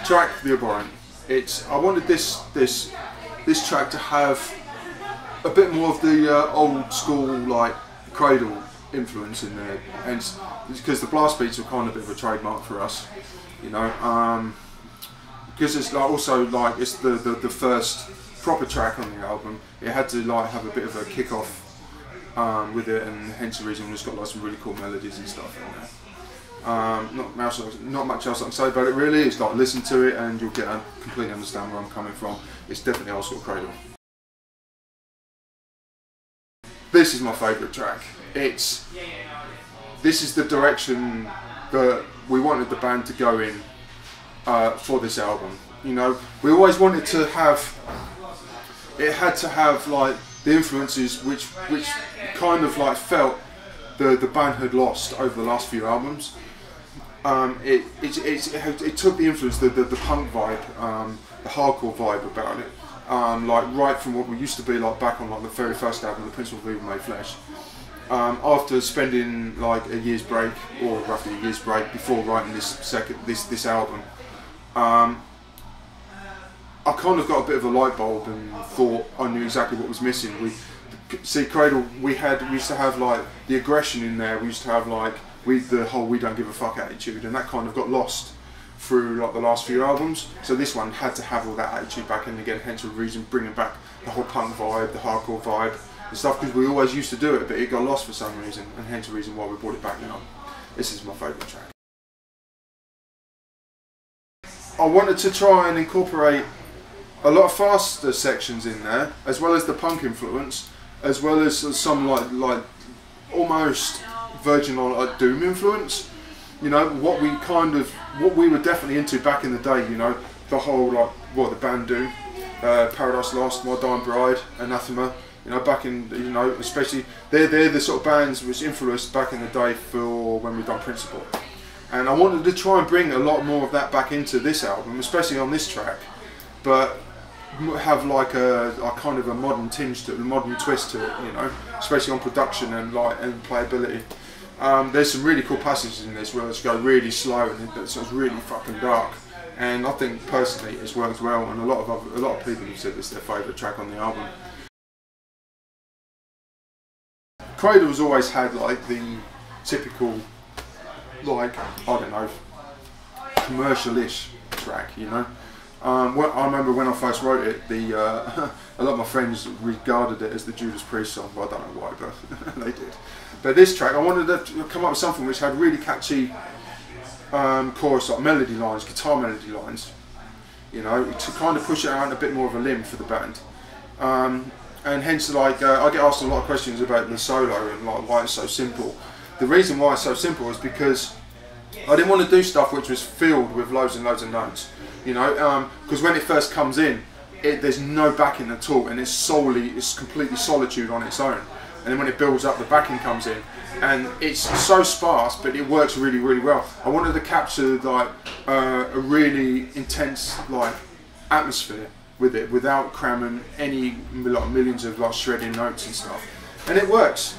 track, the Abhorrent. I wanted this track to have a bit more of the old school like Cradle influence in there, and because the blast beats are kind of a bit of a trademark for us, you know, because it's like also like it's the first proper track on the album. It had to like have a bit of a kick off with it, and hence the reason it's got like some really cool melodies and stuff in there. Not much else I can say about it really. It's like listen to it and you'll get a completely understand where I'm coming from. It's definitely old school Cradle. This is my favourite track. This is the direction that we wanted the band to go in for this album. You know, we always wanted to have, it had to have like the influences which kind of like felt the band had lost over the last few albums. It took the influence, the punk vibe, the hardcore vibe about it, like right from what we used to be like back on like the very first album, The Principle of Evil Made Flesh. After spending like a year's break, or roughly a year's break, before writing this album, I kind of got a bit of a light bulb and thought I knew exactly what was missing. See, Cradle, we used to have like the aggression in there. We used to have like the whole "we don't give a fuck" attitude, and that kind of got lost through like the last few albums. So this one had to have all that attitude back in again. Hence the reason bringing back the whole punk vibe, the hardcore vibe, and stuff. Because we always used to do it, but it got lost for some reason, and hence the reason why we brought it back now. This is my favourite track. I wanted to try and incorporate a lot of faster sections in there, as well as the punk influence, as well as some like almost virginal like doom influence. You know, what we were definitely into back in the day. You know, the whole like what the band do, Paradise Lost, My Dying Bride, Anathema. You know, back in, you know, especially they're the sort of bands which influenced back in the day for when we done Principle. And I wanted to try and bring a lot more of that back into this album, especially on this track, but have like a kind of a modern tinge to it, a modern twist to it, you know, especially on production and like and playability. There's some really cool passages in this where it's go really slow and it's really fucking dark, and I think personally it's worked well, and a lot of people have said it's their favourite track on the album. Cradle's always had like the typical, like, I don't know, commercial-ish track, you know. I remember when I first wrote it, a lot of my friends regarded it as the Judas Priest song, but I don't know why, but they did. But this track, I wanted to come up with something which had really catchy chorus, like melody lines, guitar melody lines, you know, to kind of push it out a bit more of a limb for the band. And hence, like, I get asked a lot of questions about the solo and like why it's so simple. The reason why it's so simple is because I didn't want to do stuff which was filled with loads and loads of notes, you know, because when it first comes in, there's no backing at all, and it's completely solitude on its own. And then when it builds up, the backing comes in, and it's so sparse, but it works really, really well. I wanted to capture like a really intense like atmosphere with it, without cramming any like millions of like shredding notes and stuff, and it works.